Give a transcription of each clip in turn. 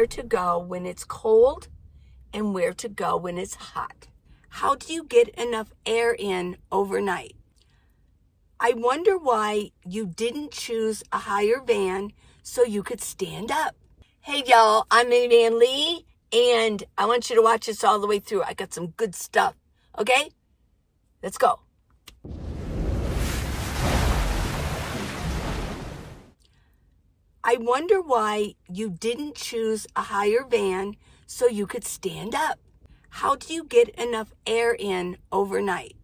where to go when it's cold and where to go when it's hot. How do you get enough air in overnight? I wonder why you didn't choose a higher van so you could stand up. Hey y'all, I'm Minivan Lee, and I want you to watch this all the way through. I got some good stuff, okay? Let's go. I wonder why you didn't choose a higher van so you could stand up. How do you get enough air in overnight?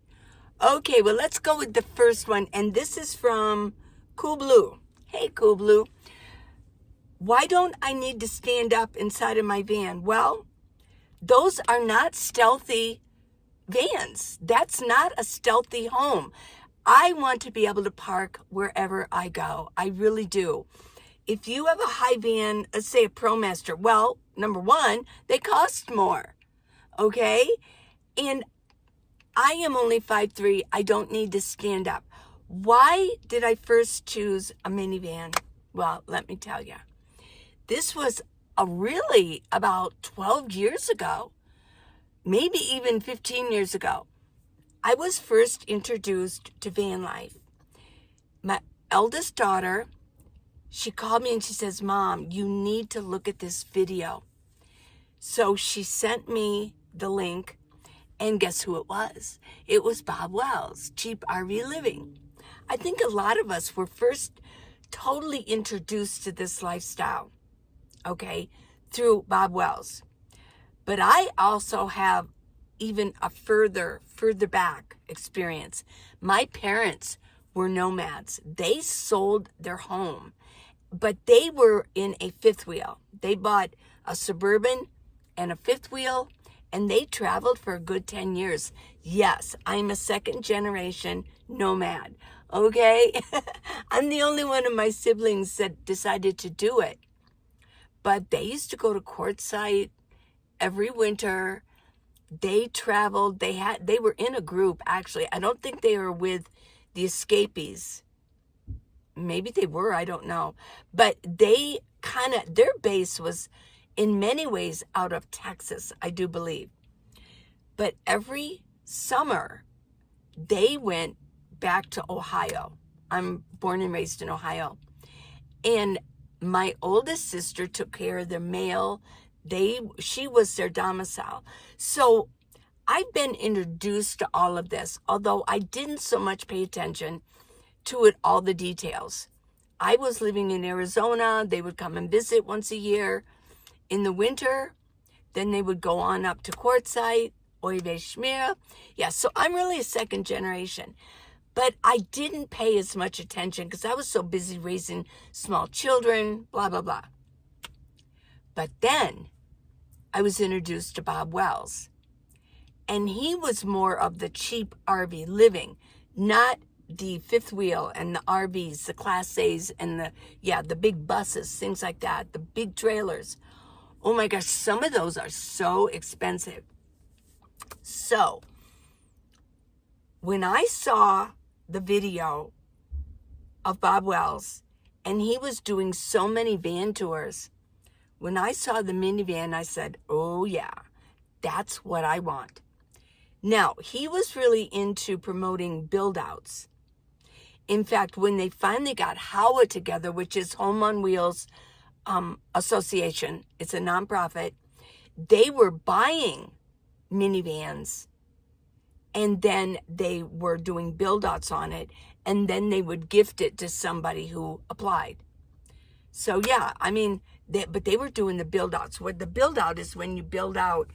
Okay, well, let's go with the first one, and this is from Cool Blue. Hey, Cool Blue. Why don't I need to stand up inside of my van? Well, those are not stealthy vans. That's not a stealthy home. I want to be able to park wherever I go. I really do. If you have a high van, let's say a ProMaster, well, number one, they cost more, okay? And I am only 5'3". I don't need to stand up. Why did I first choose a minivan? Well, let me tell you. This was really about 12 years ago, maybe even 15 years ago. I was first introduced to van life. My eldest daughter, she called me and she says, Mom, you need to look at this video. So she sent me the link. And guess who it was? It was Bob Wells, Cheap RV Living. I think a lot of us were first totally introduced to this lifestyle, okay, through Bob Wells. But I also have even a further back experience. My parents were nomads. They sold their home, but they were in a fifth wheel. They bought a Suburban and a fifth wheel, and they traveled for a good 10 years. Yes, I'm a second generation nomad, okay? I'm the only one of my siblings that decided to do it. But they used to go to Quartzsite every winter. They traveled. They were in a group, actually. I don't think they were with the escapees. Maybe they were, I don't know. But they their base was in many ways out of Texas, I do believe. But every summer, they went back to Ohio. I'm born and raised in Ohio. And my oldest sister took care of their mail. She was their domicile. So I've been introduced to all of this, although I didn't so much pay attention to it, all the details. I was living in Arizona. They would come and visit once a year. In the winter, then they would go on up to Quartzsite, Oive Schmier. Yeah, so I'm really a second generation. But I didn't pay as much attention because I was so busy raising small children, blah, blah, blah. But then I was introduced to Bob Wells. And he was more of the cheap RV living, not the fifth wheel and the RVs, the Class A's and the big buses, things like that, the big trailers. Oh my gosh, some of those are so expensive. So, when I saw the video of Bob Wells, and he was doing so many van tours, when I saw the minivan, I said, oh yeah, that's what I want. Now, he was really into promoting build-outs. In fact, when they finally got HOWA together, which is Home on Wheels Association, it's a nonprofit, they were buying minivans, and then they were doing build-outs on it, and then they would gift it to somebody who applied. So yeah, I mean, but they were doing the build-outs. What the build-out is when you build out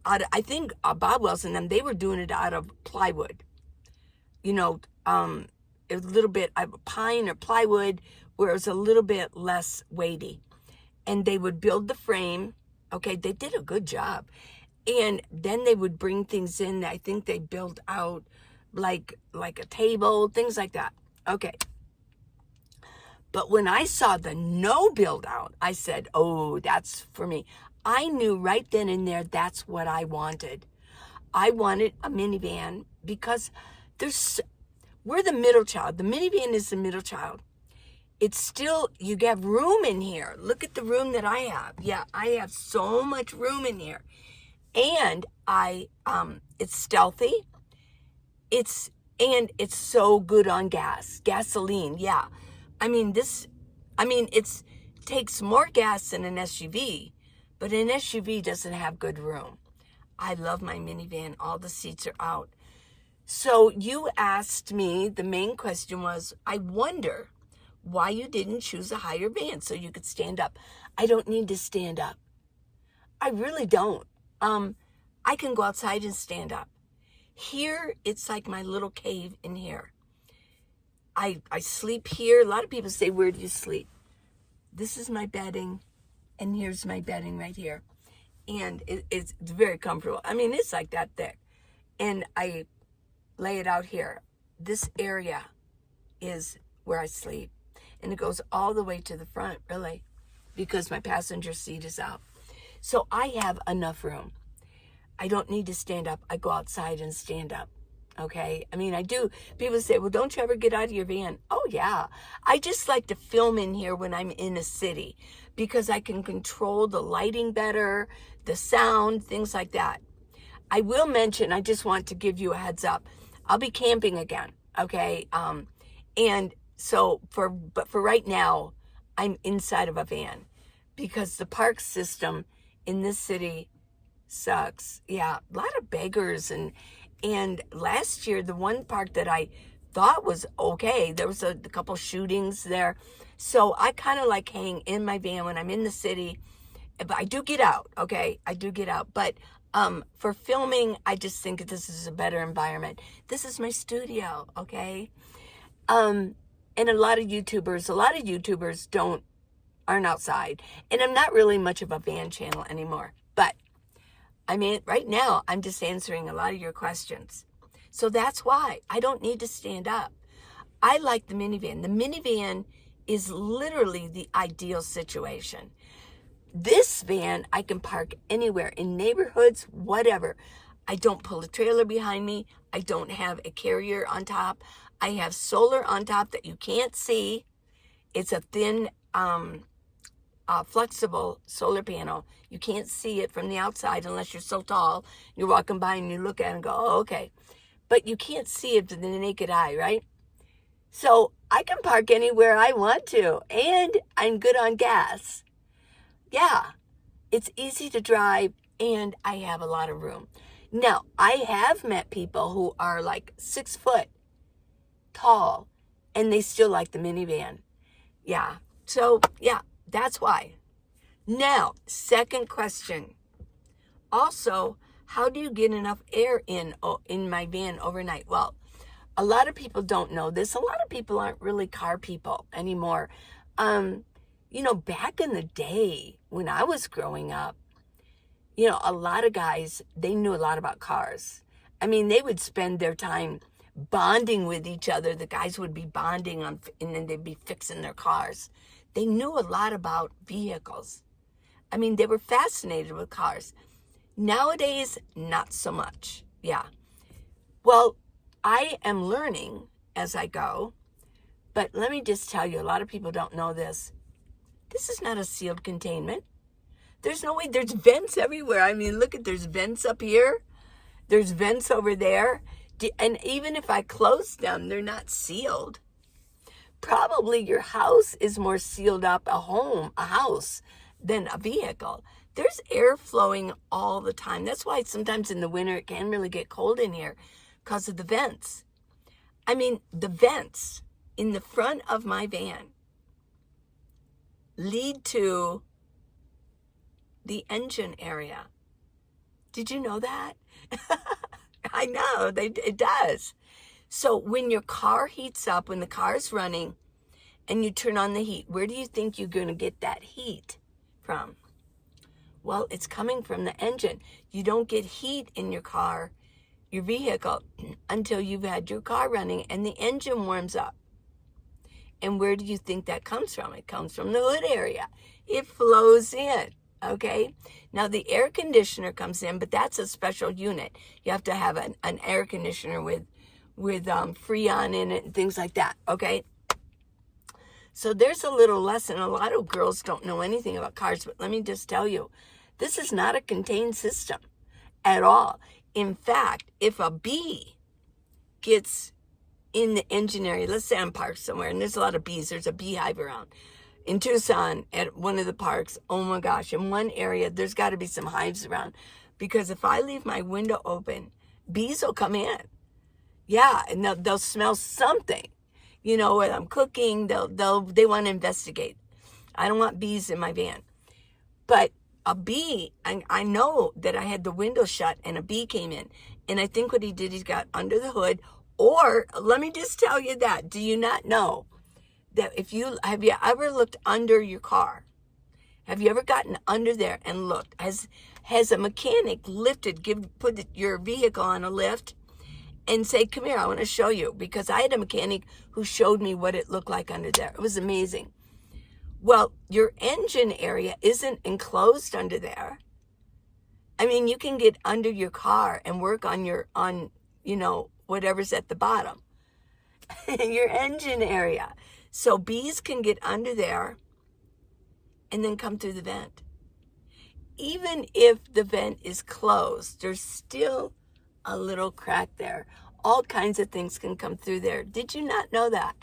I think Bob Wells and them, they were doing it out of plywood. You know, a little bit of pine or plywood, where it was a little bit less weighty. And they would build the frame. Okay, they did a good job. And then they would bring things in. I think they built out like a table, things like that. Okay. But when I saw the no build out, I said, oh, that's for me. I knew right then and there that's what I wanted. I wanted a minivan because we're the middle child. The minivan is the middle child. it's still, you have room in here. Look at the room that I have. Yeah, I have so much room in here. And it's stealthy. It's so good on gasoline. Yeah. It takes more gas than an SUV, but an SUV doesn't have good room. I love my minivan. All the seats are out. So you asked me, the main question was, I wonder why you didn't choose a higher van so you could stand up. I don't need to stand up. I really don't. I can go outside and stand up. Here, it's like my little cave in here. I sleep here. A lot of people say, where do you sleep? This is my bedding, and here's my bedding right here. And it's very comfortable. I mean, it's like that thick. And I lay it out here. This area is where I sleep. And it goes all the way to the front, really, because my passenger seat is out. So I have enough room. I don't need to stand up. I go outside and stand up. Okay? I mean, I do. People say, well, don't you ever get out of your van? Oh, yeah. I just like to film in here when I'm in a city because I can control the lighting better, the sound, things like that. I will mention, I just want to give you a heads up. I'll be camping again. Okay? And so for right now, I'm inside of a van because the park system in this city sucks. Yeah, a lot of beggars. And last year, the one park that I thought was okay, there was a couple shootings there. So I kind of like hang in my van when I'm in the city. But I do get out, okay? I do get out. But for filming, I just think this is a better environment. This is my studio, okay? And a lot of YouTubers aren't outside. And I'm not really much of a van channel anymore. But I mean, right now, I'm just answering a lot of your questions. So that's why I don't need to stand up. I like the minivan. The minivan is literally the ideal situation. This van, I can park anywhere, in neighborhoods, whatever. I don't pull a trailer behind me. I don't have a carrier on top. I have solar on top that you can't see. It's a thin, flexible solar panel. You can't see it from the outside unless you're so tall. You're walking by and you look at it and go, oh, okay. But you can't see it with the naked eye, right? So I can park anywhere I want to, and I'm good on gas. Yeah, it's easy to drive, and I have a lot of room. Now, I have met people who are like 6 foot tall, and they still like the minivan. Yeah, so yeah, that's why. Now, second question. Also, how do you get enough air in my van overnight? Well, a lot of people don't know this. A lot of people aren't really car people anymore. Back in the day when I was growing up, a lot of guys, they knew a lot about cars. I mean, they would spend their time bonding with each other. The guys would be bonding and then they'd be fixing their cars. They knew a lot about vehicles. I mean, they were fascinated with cars. Nowadays, not so much. Yeah. Well, I am learning as I go, but let me just tell you, a lot of people don't know this. This is not a sealed containment. There's no way. There's vents everywhere. I mean, look there's vents up here. There's vents over there. And even if I close them, they're not sealed. Probably your house is more sealed up, a house, than a vehicle. There's air flowing all the time. That's why sometimes in the winter it can really get cold in here because of the vents. I mean, the vents in the front of my van lead to the engine area. Did you know that? I know, it does. So when your car heats up, when the car is running and you turn on the heat, where do you think you're going to get that heat from? Well, it's coming from the engine. You don't get heat in your car, your vehicle, until you've had your car running and the engine warms up. And where do you think that comes from? It comes from the hood area. It flows in, okay? Now, the air conditioner comes in, but that's a special unit. You have to have an air conditioner with Freon in it and things like that, okay? So there's a little lesson. A lot of girls don't know anything about cars, but let me just tell you, this is not a contained system at all. In fact, if a bee gets in the engine area, let's say I'm parked somewhere and there's a lot of bees, there's a beehive around. In Tucson at one of the parks, oh my gosh, in one area, there's got to be some hives around, because if I leave my window open, bees will come in. Yeah, and they'll smell something. You know, when I'm cooking, they want to investigate. I don't want bees in my van. But a bee, I know that I had the window shut and a bee came in. And I think what he did, he got under the hood. Or let me just tell you that, do you not know that have you ever looked under your car? Have you ever gotten under there and looked? Has a mechanic put your vehicle on a lift and say, come here, I want to show you? Because I had a mechanic who showed me what it looked like under there. It was amazing. Well, your engine area isn't enclosed under there. I mean, you can get under your car and work on whatever's at the bottom. Your engine area. So bees can get under there and then come through the vent. Even if the vent is closed, there's still a little crack there. All kinds of things can come through there. Did you not know that?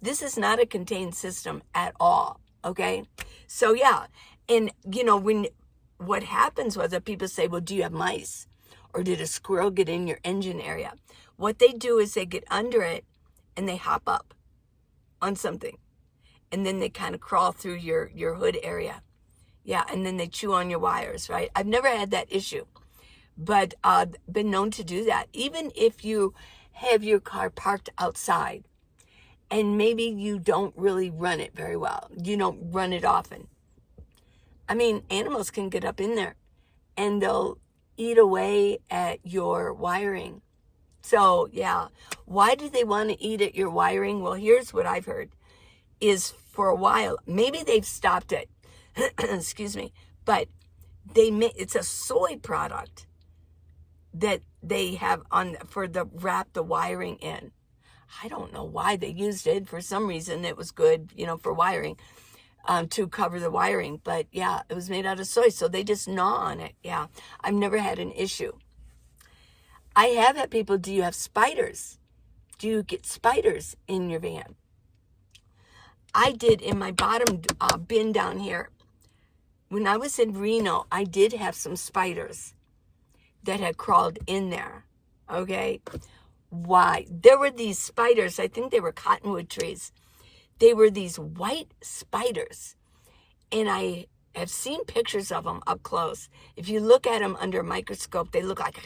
This is not a contained system at all, okay? So yeah, and what happens was that people say, well, do you have mice? Or did a squirrel get in your engine area? What they do is they get under it and they hop up on something. And then they kind of crawl through your hood area. Yeah, and then they chew on your wires, right? I've never had that issue, but been known to do that. Even if you have your car parked outside and maybe you don't really run it very well. You don't run it often. I mean, animals can get up in there and they'll eat away at your wiring. So, yeah, why do they want to eat at your wiring? Well, here's what I've heard is for a while, maybe they've stopped it, excuse me, but it's a soy product that they have wrap the wiring in. I don't know why they used it. For some reason, it was good, for wiring, to cover the wiring. But yeah, it was made out of soy, so they just gnaw on it. Yeah, I've never had an issue. I have had people, do you have spiders? Do you get spiders in your van? I did in my bottom bin down here. When I was in Reno, I did have some spiders that had crawled in there, okay? Why? There were these spiders, I think they were cottonwood trees. They were these white spiders, and I have seen pictures of them up close. If you look at them under a microscope, they look like,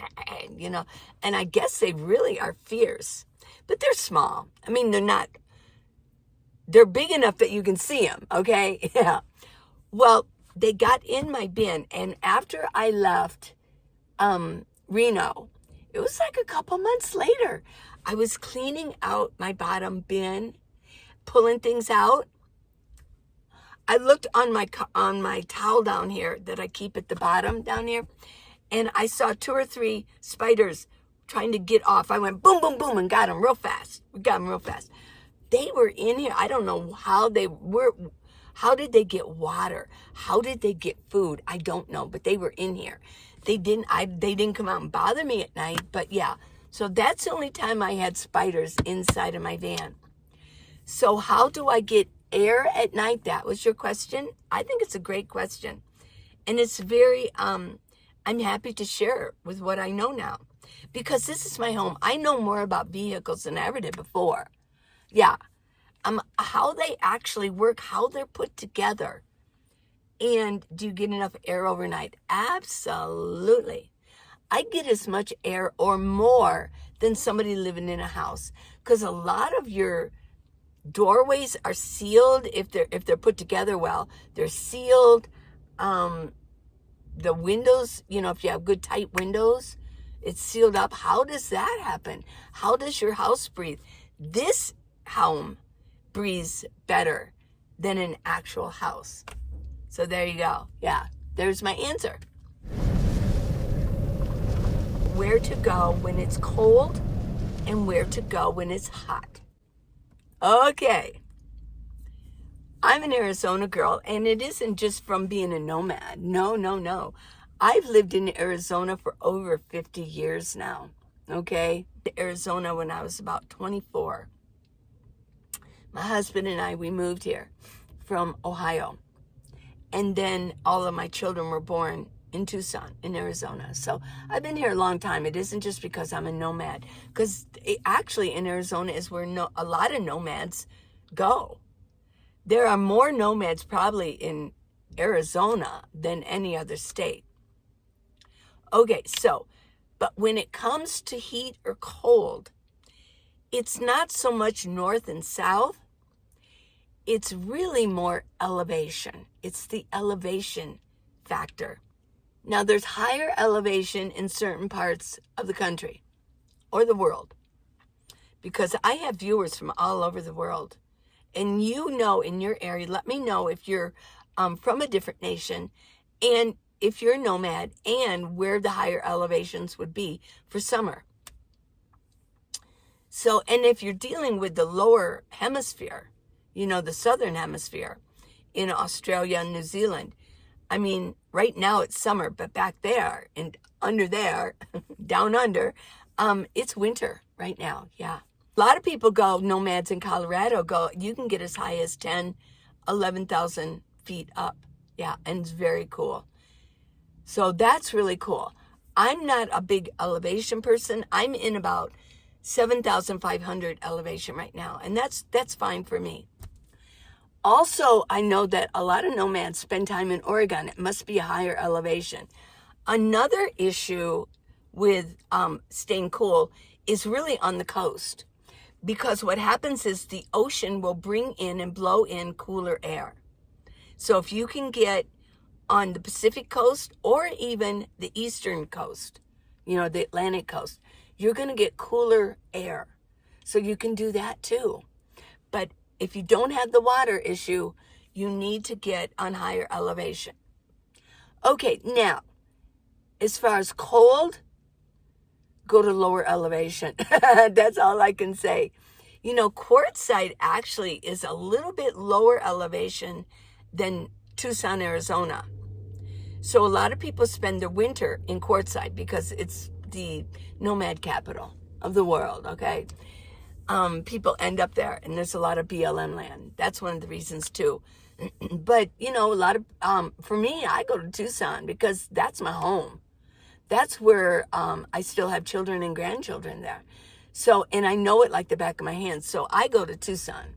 and I guess they really are fierce, but they're small. I mean, they're big enough that you can see them, okay? Yeah. Well, they got in my bin, and after I left Reno, it was like a couple months later, I was cleaning out my bottom bin, pulling things out. I looked on my towel down here that I keep at the bottom down here, and I saw 2 or 3 spiders trying to get off. I went boom, boom, boom, and got them real fast. We got them real fast. They were in here. I don't know how they were. How did they get water? How did they get food? I don't know, but they were in here. They didn't come out and bother me at night, but yeah. So that's the only time I had spiders inside of my van. So how do I get air at night? That was your question. I think it's a great question. And it's very, I'm happy to share with what I know now, because this is my home. I know more about vehicles than I ever did before. Yeah. How they actually work, how they're put together. And do you get enough air overnight? Absolutely. I get as much air or more than somebody living in a house, because a lot of your doorways are sealed. If they're put together well, they're sealed. The windows, if you have good tight windows, it's sealed up. How does that happen? How does your house breathe? This home breathes better than an actual house. So there you go. Yeah, there's my answer. Where to go when it's cold and where to go when it's hot. Okay. I'm an Arizona girl, and it isn't just from being a nomad. No, no, no. I've lived in Arizona for over 50 years now, okay? Arizona when I was about 24. My husband and I, we moved here from Ohio. And then all of my children were born in Tucson, in Arizona. So I've been here a long time. It isn't just because I'm a nomad. Because actually in Arizona is where a lot of nomads go. There are more nomads probably in Arizona than any other state. Okay, so, but when it comes to heat or cold, it's not so much north and south. It's really more elevation. It's the elevation factor. Now, there's higher elevation in certain parts of the country or the world, because I have viewers from all over the world. And you know, in your area, let me know if you're from a different nation and if you're a nomad and where the higher elevations would be for summer. So, and if you're dealing with the lower hemisphere, you know, the southern hemisphere in Australia and New Zealand, I mean, right now it's summer, but back there and under there, down under, it's winter right now. Yeah. A lot of people go, nomads in Colorado go, you can get as high as 10, 11,000 feet up. Yeah. And it's very cool. So that's really cool. I'm not a big elevation person. I'm in about 7,500 elevation right now. And that's fine for me. Also, I know that a lot of nomads spend time in Oregon. It must be a higher elevation. Another issue with staying cool is really on the coast, because what happens is the ocean will bring in and blow in cooler air. So if you can get on the Pacific coast or even the eastern coast, you know, the Atlantic coast, you're going to get cooler air. So you can do that too. But if you don't have the water issue, you need to get on higher elevation. Okay, now, as far as cold, go to lower elevation. That's all I can say. You know, Quartzsite actually is a little bit lower elevation than Tucson, Arizona. So a lot of people spend their winter in Quartzsite because it's the nomad capital of the world, okay? People end up there, and there's a lot of BLM land. That's one of the reasons too. But, you know, a lot of, for me, I go to Tucson because that's my home. That's where I still have children and grandchildren there. So, and I know it like the back of my hand. So I go to Tucson.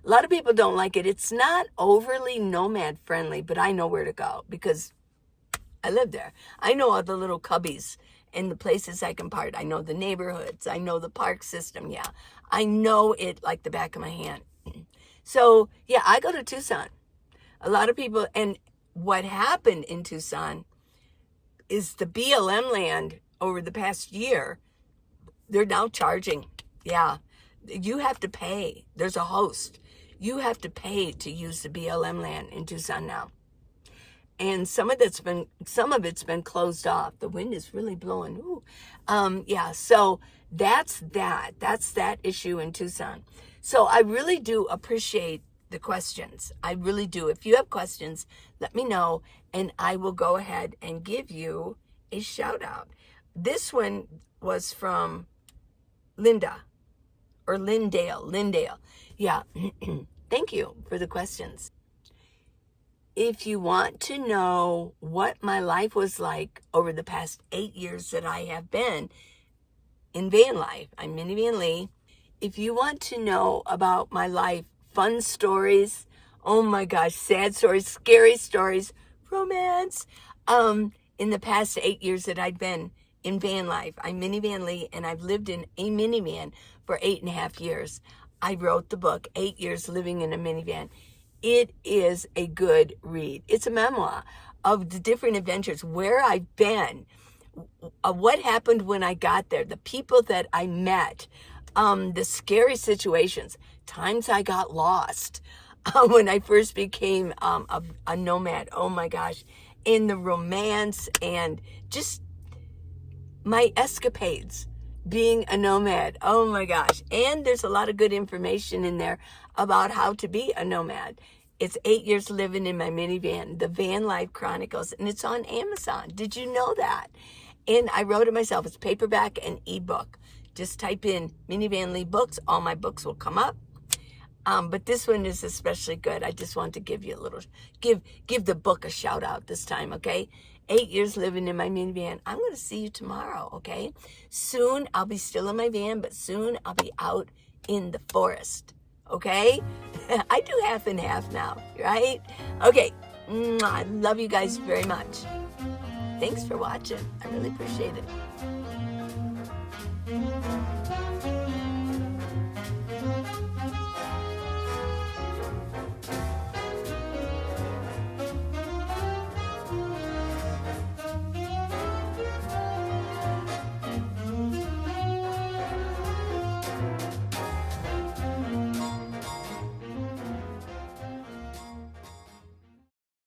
A lot of people don't like it. It's not overly nomad friendly, but I know where to go because I live there. I know all the little cubbies and the places I can park. I know the neighborhoods. I know the park system. Yeah, I know it like the back of my hand. So, yeah, I go to Tucson. A lot of people, and what happened in Tucson is the BLM land over the past year, they're now charging. Yeah, you have to pay. There's a host. You have to pay to use the BLM land in Tucson now. And some of it's been closed off. The wind is really blowing. Ooh. Yeah, so that's that issue in Tucson. So I really do appreciate the questions. I really do. If you have questions, let me know, and I will go ahead and give you a shout out. This one was from Linda, or Lindale. Yeah, thank you for the questions. If you want to know what my life was like over the past 8 years that I have been in van life, I'm Minivan Lee. If you want to know about my life, fun stories, oh my gosh, sad stories, scary stories, romance, in the past 8 years that I've been in van life, I'm Minivan Lee, and I've lived in a minivan for 8.5 years. I wrote the book, 8 Years Living in a Minivan. It is a good read. It's a memoir of the different adventures, where I've been, what happened when I got there, the people that I met, the scary situations, times I got lost when I first became a nomad. Oh my gosh. And the romance and just my escapades being a nomad. Oh my gosh. And there's a lot of good information in there about how to be a nomad. It's 8 years living in my minivan, the Van Life Chronicles, and it's on Amazon. Did you know that? And I wrote it myself. It's paperback and ebook. Just type in Minivan Lee books. All my books will come up. But this one is especially good. I just want to give you a little, give the book a shout out this time, okay? 8 years living in my minivan. I'm going to see you tomorrow, okay? Soon I'll be still in my van, but soon I'll be out in the forest, okay? I do half and half now, right? Okay, I love you guys very much. Thanks for watching. I really appreciate it.